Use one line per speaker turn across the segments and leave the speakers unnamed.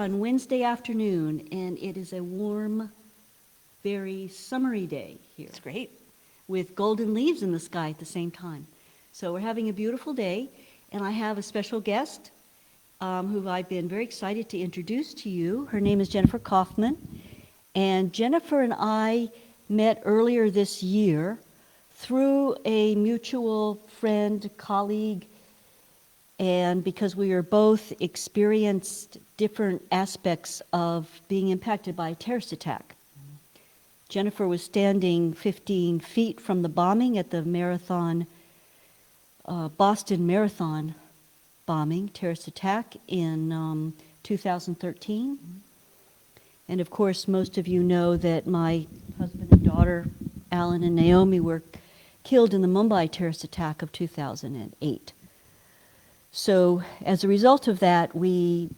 on Wednesday afternoon, and it is a warm, very summery day here.
It's great.
With golden leaves in the sky at the same time. So we're having a beautiful day, and I have a special guest who I've been very excited to introduce to you. Her name is Jennifer Kauffman, and Jennifer and I met earlier this year through a mutual friend, colleague, and because we are both experienced different aspects of being impacted by a terrorist attack. Jennifer was standing 15 feet from the bombing at the Boston Marathon bombing, terrorist attack in 2013. And of course, most of you know that my husband and daughter, Alan and Naomi, were killed in the Mumbai terrorist attack of 2008. So as a result of that, we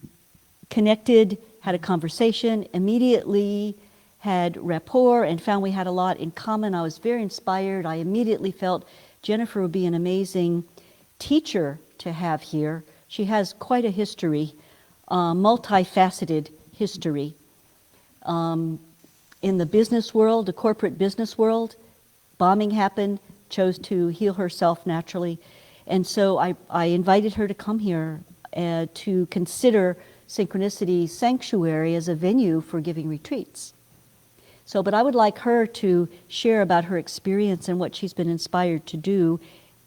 connected, had a conversation, immediately had rapport, and found we had a lot in common. I was very inspired. I immediately felt Jennifer would be an amazing teacher to have here. She has quite a history, multifaceted history. In the business world, the corporate business world, bombing happened, chose to heal herself naturally. And so I invited her to come here to consider Synchronicity Sanctuary as a venue for giving retreats. So, but I would like her to share about her experience and what she's been inspired to do.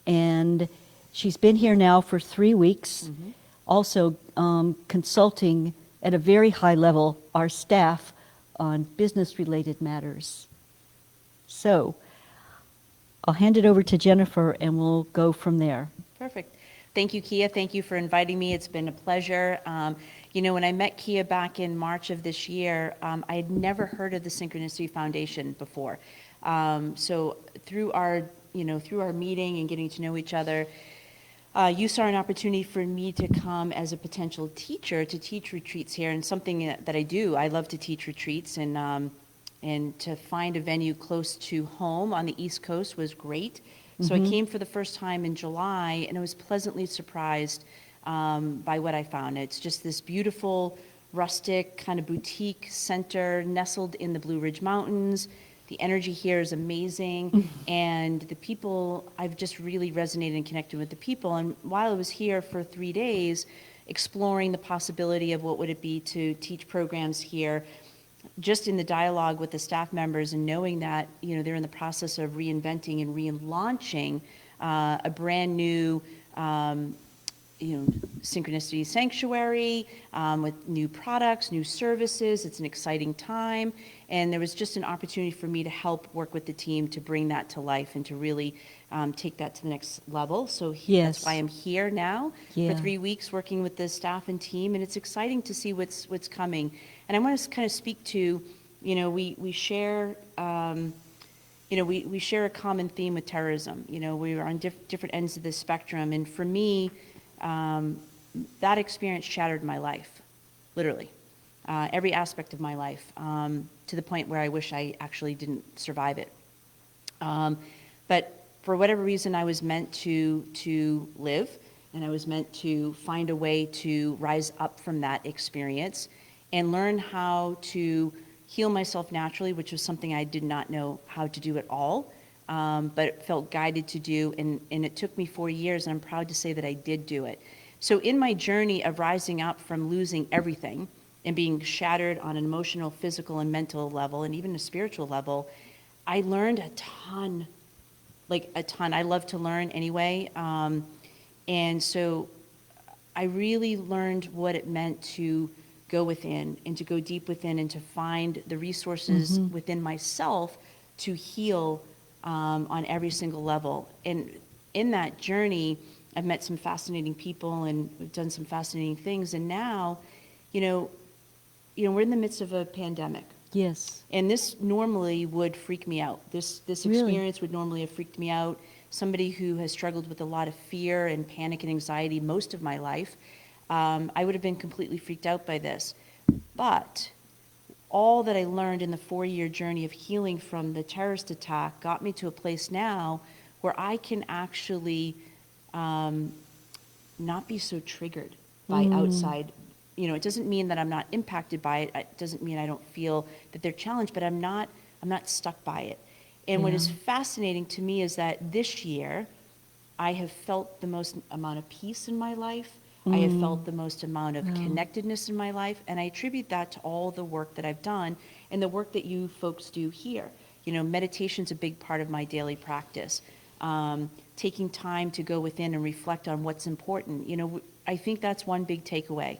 And she's been here now for 3 weeks, also consulting at a very high level our staff on business-related matters. So, I'll hand it over to Jennifer and we'll go from there.
Perfect. Thank you, Kia. Thank you for inviting me. It's been a pleasure. When I met Kia back in March of this year, I had never heard of the Synchronicity Foundation before. So through our meeting and getting to know each other, you saw an opportunity for me to come as a potential teacher to teach retreats here, and something that I do. I love to teach retreats, and to find a venue close to home on the East Coast was great. So I came for the first time in July, and I was pleasantly surprised by what I found. It's just this beautiful, rustic, kind of boutique center nestled in the Blue Ridge Mountains. The energy here is amazing, and the people, I've just really resonated and connected with the people. And while I was here for 3 days, exploring the possibility of what would it be to teach programs here, just in the dialogue with the staff members and knowing that they're in the process of reinventing and relaunching a brand new Synchronicity Sanctuary with new products, new services. It's an exciting time, and there was just an opportunity for me to help work with the team to bring that to life and to really take that to the next level. So that's why I'm here now for 3 weeks working with the staff and team, and it's exciting to see what's coming. And I want to kind of speak to, we share, we share a common theme with terrorism. We are on different ends of the spectrum, and for me, that experience shattered my life, literally, every aspect of my life, to the point where I wish I actually didn't survive it. But for whatever reason, I was meant to live, and I was meant to find a way to rise up from that experience and learn how to heal myself naturally, which was something I did not know how to do at all, but felt guided to do, and it took me 4 years, and I'm proud to say that I did do it. So in my journey of rising up from losing everything and being shattered on an emotional, physical, and mental level, and even a spiritual level, I learned a ton, like a ton. I love to learn anyway, and so I really learned what it meant to go within and to go deep within and to find the resources within myself to heal on every single level. And in that journey, I've met some fascinating people and we've done some fascinating things. And now, we're in the midst of a pandemic.
Yes.
And this normally would freak me out. This experience would normally have freaked me out. Somebody who has struggled with a lot of fear and panic and anxiety most of my life, I would have been completely freaked out by this. But all that I learned in the 4-year journey of healing from the terrorist attack got me to a place now where I can actually not be so triggered by outside it doesn't mean that I'm not impacted by it. It doesn't mean I don't feel that they're challenged, but I'm not stuck by it. And what is
Yeah.
fascinating to me is that this year, I have felt the most amount of peace in my life. I have felt the most amount of
Wow.
connectedness in my life, and I attribute that to all the work that I've done and the work that you folks do here. Meditation's a big part of my daily practice. Taking time to go within and reflect on what's important. I think that's one big takeaway.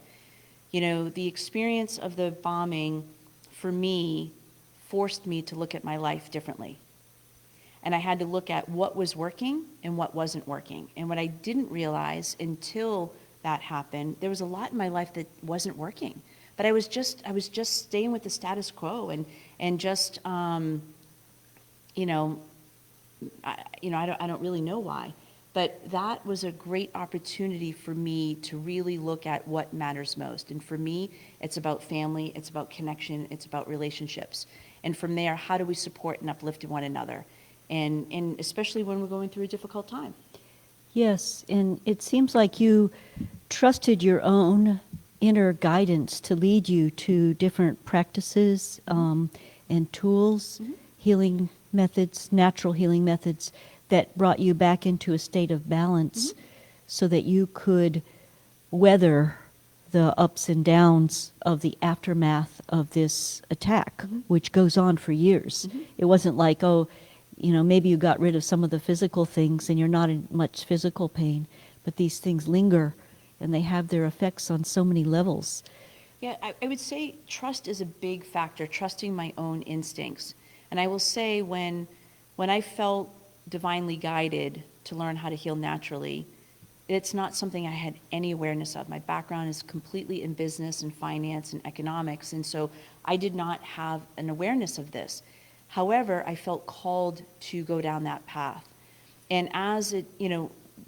The experience of the bombing, for me, forced me to look at my life differently. And I had to look at what was working and what wasn't working. And what I didn't realize until that happened, there was a lot in my life that wasn't working. But I was just staying with the status quo and just, I don't really know why. But that was a great opportunity for me to really look at what matters most. And for me, it's about family, it's about connection, it's about relationships. And from there, how do we support and uplift one another? And especially when we're going through a difficult time.
Yes, and it seems like you trusted your own inner guidance to lead you to different practices and tools, healing methods, natural healing methods that brought you back into a state of balance so that you could weather the ups and downs of the aftermath of this attack, which goes on for years. It wasn't like, maybe you got rid of some of the physical things and you're not in much physical pain, but these things linger and they have their effects on so many levels.
Yeah, I would say trust is a big factor, trusting my own instincts. And I will say when I felt divinely guided to learn how to heal naturally, it's not something I had any awareness of. My background is completely in business and finance and economics, and so I did not have an awareness of this. However, I felt called to go down that path. And as it,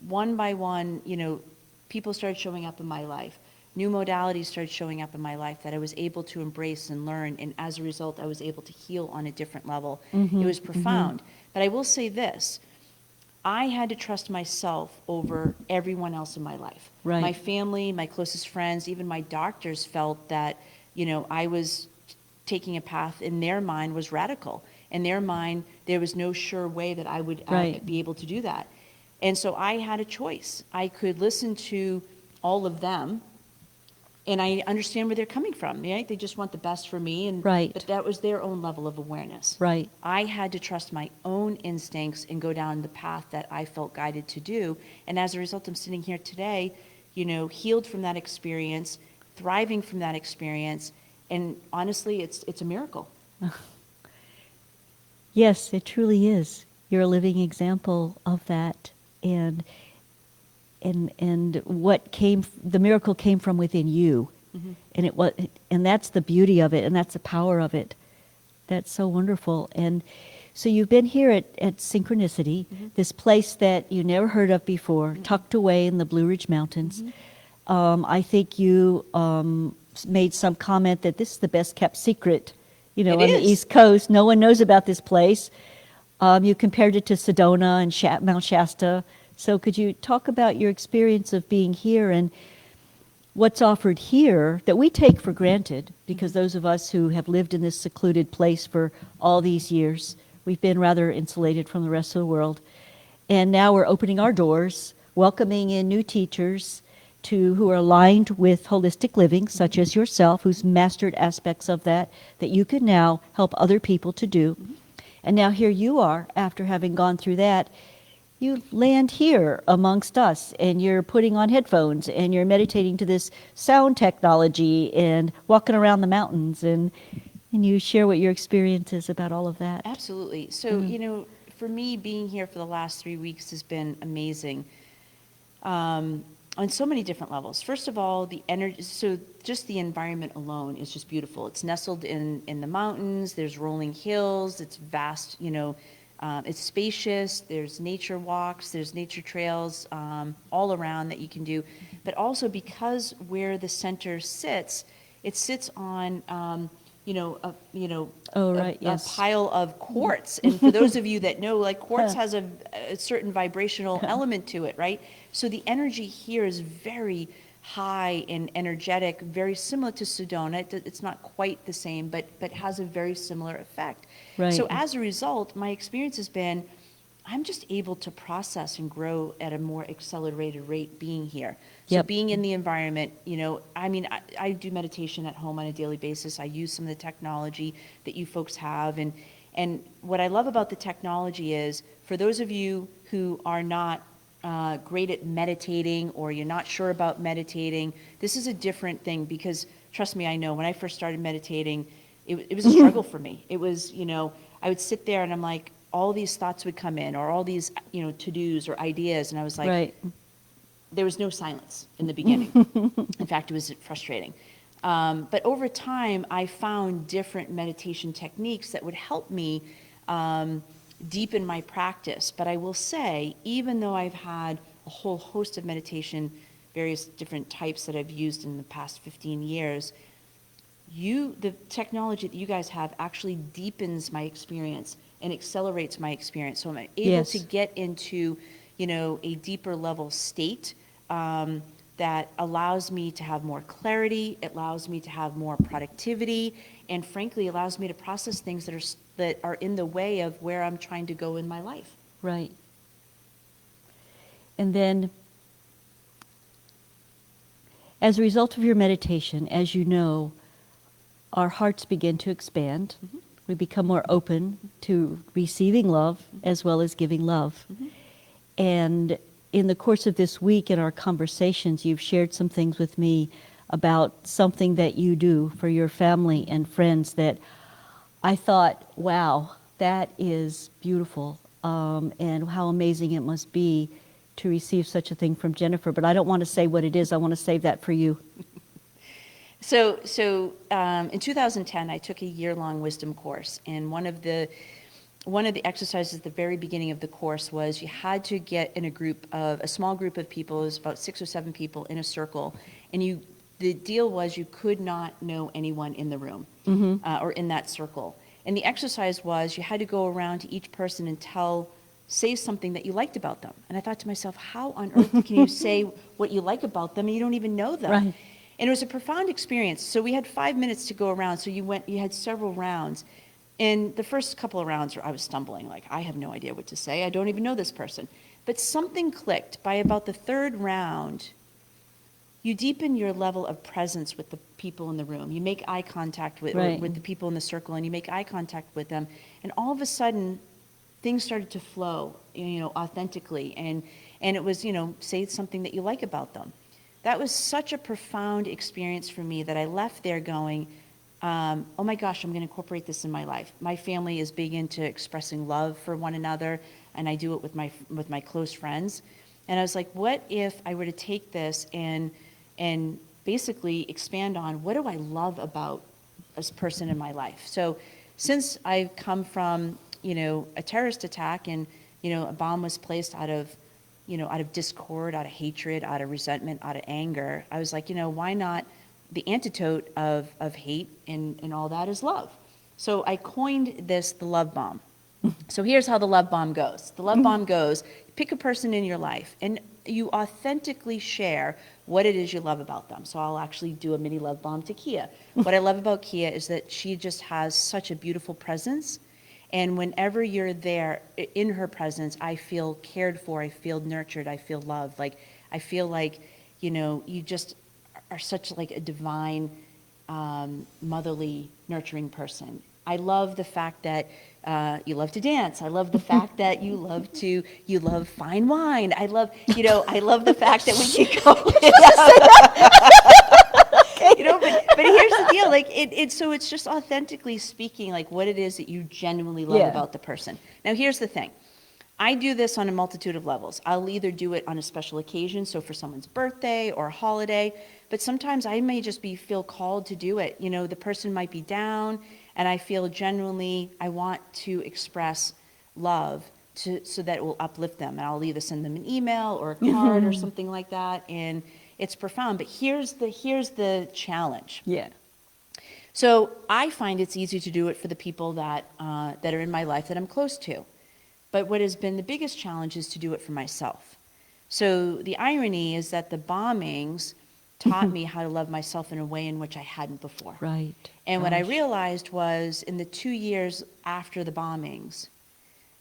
one by one, people started showing up in my life. New modalities started showing up in my life that I was able to embrace and learn. And as a result, I was able to heal on a different level. It was profound. But I will say this. I had to trust myself over everyone else in my life.
Right.
My family, my closest friends, even my doctors felt that, I was taking a path in their mind was radical. In their mind, there was no sure way that I would be able to do that. And so I had a choice. I could listen to all of them, and I understand where they're coming from, right? They just want the best for me, but that was their own level of awareness.
Right.
I had to trust my own instincts and go down the path that I felt guided to do. And as a result, I'm sitting here today, healed from that experience, thriving from that experience, and honestly, it's a miracle.
Yes, it truly is. You're a living example of that. And the miracle came from within you. And that's the beauty of it, and that's the power of it. That's so wonderful. And so you've been here at Synchronicity, this place that you never heard of before, tucked away in the Blue Ridge Mountains. I think you made some comment that this is the best kept secret, on the East Coast. No one knows about this place. You compared it to Sedona and Mount Shasta. So could you talk about your experience of being here and what's offered here that we take for granted, because those of us who have lived in this secluded place for all these years, we've been rather insulated from the rest of the world. And now we're opening our doors, welcoming in new teachers who are aligned with holistic living, such as yourself, who's mastered aspects of that you can now help other people to do. And now here you are, after having gone through that, you land here amongst us, and you're putting on headphones, and you're meditating to this sound technology, and walking around the mountains, and you share what your experience is about all of that.
Absolutely. So, for me, being here for the last 3 weeks has been amazing. On so many different levels. First of all, the energy, so just the environment alone is just beautiful. It's nestled in the mountains, there's rolling hills, it's vast, it's spacious, there's nature walks, there's nature trails all around that you can do. But also because where the center sits, it sits on, a pile of quartz. And for those of you that know, quartz has a certain vibrational element to it, right? So the energy here is very high and energetic, very similar to Sedona. It's not quite the same, but has a very similar effect.
Right.
So as a result, my experience has been, I'm just able to process and grow at a more accelerated rate being here. So
Yep.
being in the environment, I mean, I do meditation at home on a daily basis. I use some of the technology that you folks have. And what I love about the technology is, for those of you who are not great at meditating, or you're not sure about meditating, this is a different thing, because trust me, I know when I first started meditating, it was a struggle for me. It was, I would sit there and I'm like, all these thoughts would come in, or all these, to-dos or ideas, and I was like,
Right.
there was no silence in the beginning. In fact, it was frustrating. But over time, I found different meditation techniques that would help me deepen my practice. But I will say, even though I've had a whole host of meditation, various different types that I've used in the past 15 years, the technology that you guys have actually deepens my experience and accelerates my experience. So I'm able
Yes.
to get into, a deeper level state that allows me to have more clarity, it allows me to have more productivity, and frankly, allows me to process things that are in the way of where I'm trying to go in my life.
Right. And then, as a result of your meditation, as you know, our hearts begin to expand.
Mm-hmm.
We become more open to receiving love as well as giving love.
Mm-hmm.
And in the course of this week, in our conversations, you've shared some things with me about something that you do for your family and friends that I thought, wow, that is beautiful, and how amazing it must be to receive such a thing from Jennifer. But I don't want to say what it is. I want to save that for you.
So in 2010, I took a year-long wisdom course, and one of the exercises at the very beginning of the course was you had to get in a small group of people, it was about 6 or 7 people in a circle, and the deal was you could not know anyone in the room, or in that circle. And the exercise was you had to go around to each person and say something that you liked about them. And I thought to myself, how on earth can you say what you like about them and you don't even know them?
Right.
And it was a profound experience. So we had 5 minutes to go around. So you had several rounds. And the first couple of rounds, I was stumbling, like, I have no idea what to say. I don't even know this person. But something clicked. By about the third round, you deepen your level of presence with the people in the room. You make eye contact with the people in the circle, and you make eye contact with them. And all of a sudden, things started to flow, authentically. And it was, say something that you like about them. That was such a profound experience for me that I left there going, oh my gosh, I'm going to incorporate this in my life. My family is big into expressing love for one another, and I do it with my close friends. And I was like, what if I were to take this and basically expand on, what do I love about this person in my life? So since I've come from, a terrorist attack, and, a bomb was placed out of discord, out of hatred, out of resentment, out of anger, I was like, why not? The antidote of hate and all that is love. So I coined this the love bomb. So here's how the love bomb goes. The love bomb goes, pick a person in your life, and you authentically share what it is you love about them. So I'll actually do a mini love bomb to Kia. What I love about Kia is that she just has such a beautiful presence. And whenever you're there in her presence, I feel cared for, I feel nurtured, I feel loved. Like, I feel like, you just are such like a divine, motherly, nurturing person. I love the fact that you love to dance. I love the fact that you love fine wine. I love the fact that we can go. But here's the deal. Like so it's just authentically speaking, like what it is that you genuinely love about the person. Now, here's the thing. I do this on a multitude of levels. I'll either do it on a special occasion, so for someone's birthday or a holiday, but sometimes I may just feel called to do it. The person might be down, and I feel genuinely I want to express love so that it will uplift them. And I'll either send them an email or a card or something like that, and it's profound. But here's the challenge.
Yeah.
So I find it's easy to do it for the people that are in my life that I'm close to. But what has been the biggest challenge is to do it for myself. So the irony is that the bombings taught me how to love myself in a way in which I hadn't before.
Right.
And what I
Gosh.
realized was in the 2 years after the bombings,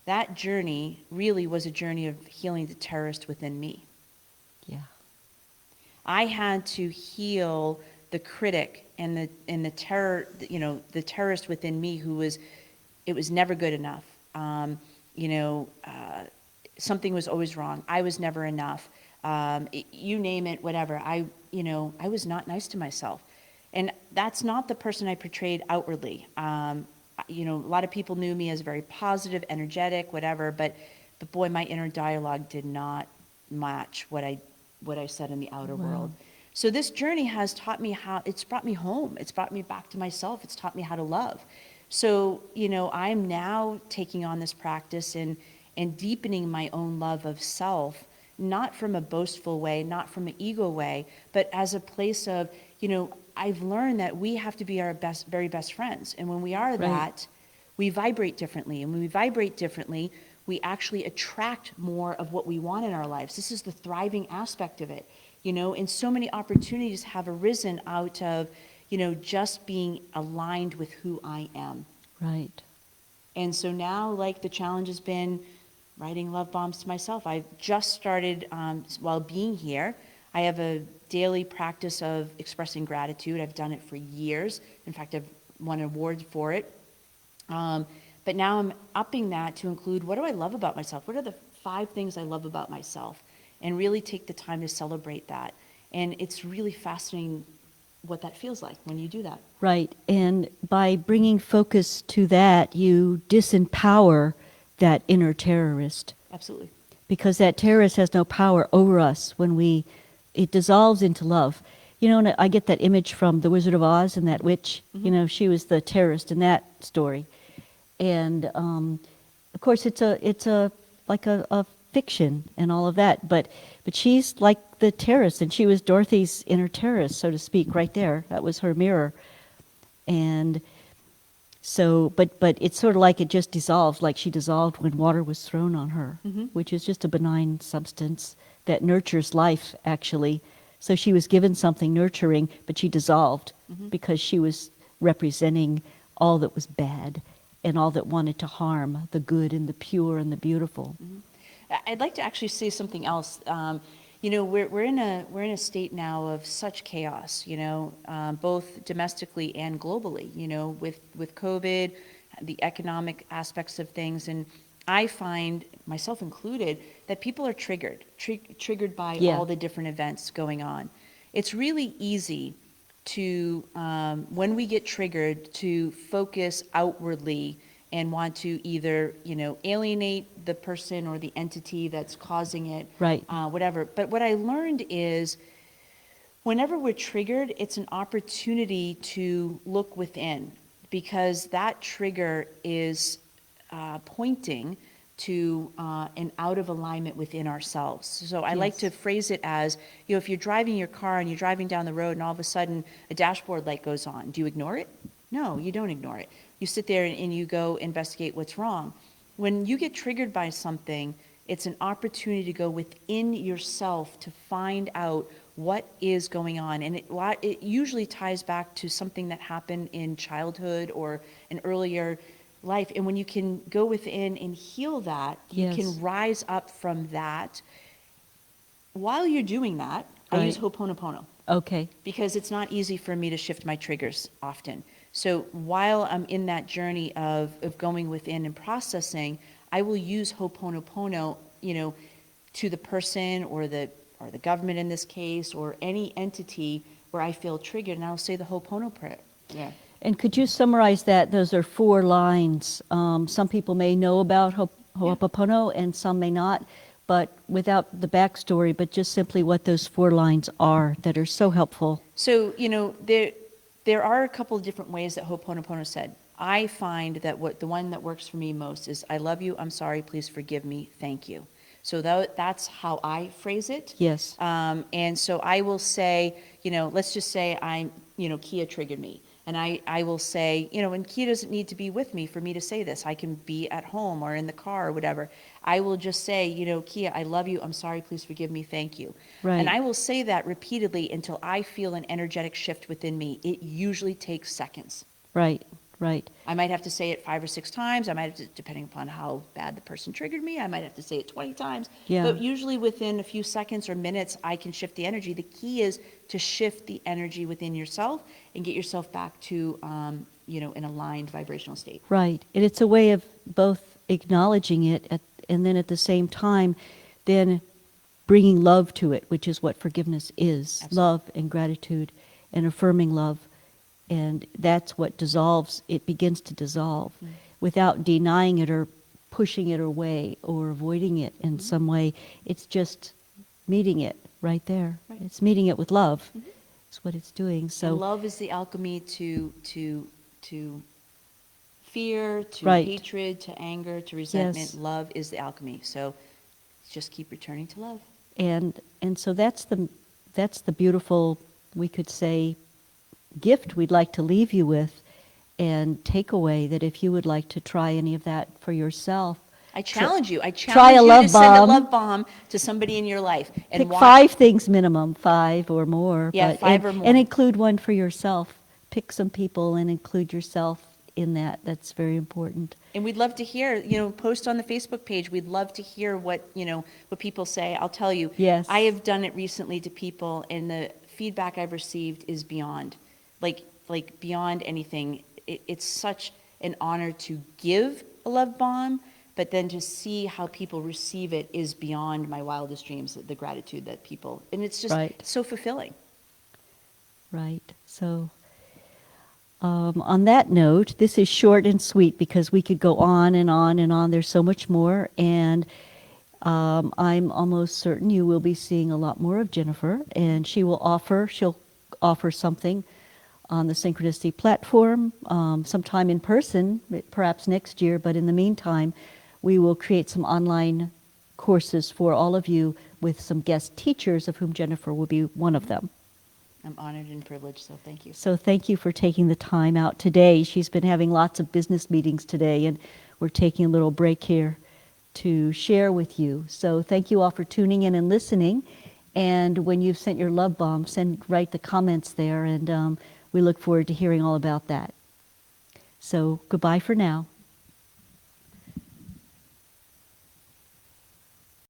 that journey really was a journey of healing the terrorist within me.
Yeah.
I had to heal the critic and the terror, the terrorist within me who was, it was never good enough. You know, something was always wrong. I was never enough. You name it, whatever. I was not nice to myself. And that's not the person I portrayed outwardly. A lot of people knew me as very positive, energetic, whatever, but boy, my inner dialogue did not match what I said in the outer
Wow.
world. So this journey has taught me it's brought me home. It's brought me back to myself. It's taught me how to love. So, I'm now taking on this practice and deepening my own love of self, not from a boastful way, not from an ego way, but as a place of, I've learned that we have to be our very best friends. And when we are that, we vibrate differently. And when we vibrate differently, we actually attract more of what we want in our lives. This is the thriving aspect of it, and so many opportunities have arisen out of, just being aligned with who I am.
Right.
And so now, like, the challenge has been writing love bombs to myself. I've just started, while being here, I have a daily practice of expressing gratitude. I've done it for years. In fact, I've won an award for it. But now I'm upping that to include, what do I love about myself? What are the 5 things I love about myself? And really take the time to celebrate that. And it's really fascinating what that feels like when you do that.
Right. And by bringing focus to that, you disempower that inner terrorist,
Absolutely.
because that terrorist has no power over us when it dissolves into love. And I get that image from The Wizard of Oz and that witch.
Mm-hmm.
She was the terrorist in that story. And of course, it's like a fiction and all of that. But she's like the terrorist, and she was Dorothy's inner terrorist, so to speak, right there. That was her mirror. And so, but it's sort of like it just dissolves, like she dissolved when water was thrown on her,
Mm-hmm.
which is just a benign substance that nurtures life, actually. So she was given something nurturing, but she dissolved
Mm-hmm.
because she was representing all that was bad and all that wanted to harm the good and the pure and the beautiful.
Mm-hmm. I'd like to actually say something else. We're in a state now of such chaos. Both domestically and globally. With COVID, the economic aspects of things, and I find, myself included, that people are triggered by
Yeah.
all the different events going on. It's really easy to, when we get triggered, to focus outwardly and want to either, alienate the person or the entity that's causing it,
Right.
whatever. But what I learned is, whenever we're triggered, it's an opportunity to look within, because that trigger is pointing to an out of alignment within ourselves. So I like
Yes.
to phrase it as, if you're driving your car and you're driving down the road and all of a sudden a dashboard light goes on, do you ignore it? No, you don't ignore it. You sit there and you go investigate what's wrong. When you get triggered by something, it's an opportunity to go within yourself to find out what is going on. And it usually ties back to something that happened in childhood or an earlier life. And when you can go within and heal that, you
Yes.
can rise up from that. While you're doing that, I use
Right.
Ho'oponopono,
Okay.
because it's not easy for me to shift my triggers often. So while I'm in that journey of going within and processing, I will use Ho'oponopono, to the person or the government in this case, or any entity where I feel triggered, and I'll say the Ho'oponopono prayer. Yeah.
And could you summarize that? Those are 4 lines. Some people may know about Ho'oponopono and some may not, but without the backstory, but just simply what those 4 lines are that are so helpful.
So, there are a couple of different ways that Ho'oponopono said. I find that the one that works for me most is, I love you, I'm sorry, please forgive me, thank you. So that's how I phrase it.
Yes.
And so I will say, let's just say Kia triggered me. And I will say, you know, and Kia doesn't need to be with me for me to say this. I can be at home or in the car or whatever. I will just say, you know, Kia, I love you. I'm sorry. Please forgive me. Thank you.
Right.
And I will say that repeatedly until I feel an energetic shift within me. It usually takes seconds.
Right, right.
I might have to say it 5 or 6 times. I might have to, depending upon how bad the person triggered me, I might have to say it 20 times.
Yeah.
But usually within a few seconds or minutes, I can shift the energy. The key is to shift the energy within yourself and get yourself back to, you know, an aligned vibrational state.
Right. And it's a way of both acknowledging it and then at the same time, then bringing love to it, which is what forgiveness is.
Absolutely.
Love and gratitude and affirming love. And that's what dissolves. It begins to dissolve without denying it or pushing it away or avoiding it in some way. It's just meeting it right there.
Right.
It's meeting it with love. That's what it's doing. So
And love is the alchemy to fear, to
Right.
hatred, to anger, to resentment.
Yes.
Love is the alchemy. So just keep returning to love.
and so that's the beautiful, we could say, gift we'd like to leave you with and takeaway, that if you would like to try any of that for yourself,
I challenge you. I
try
challenge
a
you
love
to send a
bomb.
love bomb to somebody in your life and
pick
watch.
5 things minimum, 5 or more.
Yeah, 5 or more.
And include one for yourself. Pick some people and include yourself in that. That's very important.
And we'd love to hear, you know, post on the Facebook page. We'd love to hear what, you know, what people say. I'll tell you.
Yes.
I have done it recently to people, and the feedback I've received is beyond, like beyond anything. It's such an honor to give a love bomb, but then to see how people receive it is beyond my wildest dreams, the gratitude that people, and it's just
Right.
so fulfilling.
Right. So on that note, this is short and sweet because we could go on and on and on. There's so much more. And I'm almost certain you will be seeing a lot more of Jennifer. And she'll offer something on the Synchronicity platform, sometime in person, perhaps next year. But in the meantime, we will create some online courses for all of you with some guest teachers, of whom Jennifer will be one of them.
I'm honored and privileged, so thank you.
So thank you for taking the time out today. She's been having lots of business meetings today, and we're taking a little break here to share with you. So thank you all for tuning in and listening. And when you've sent your love bomb, write the comments there, and we look forward to hearing all about that. So goodbye for now.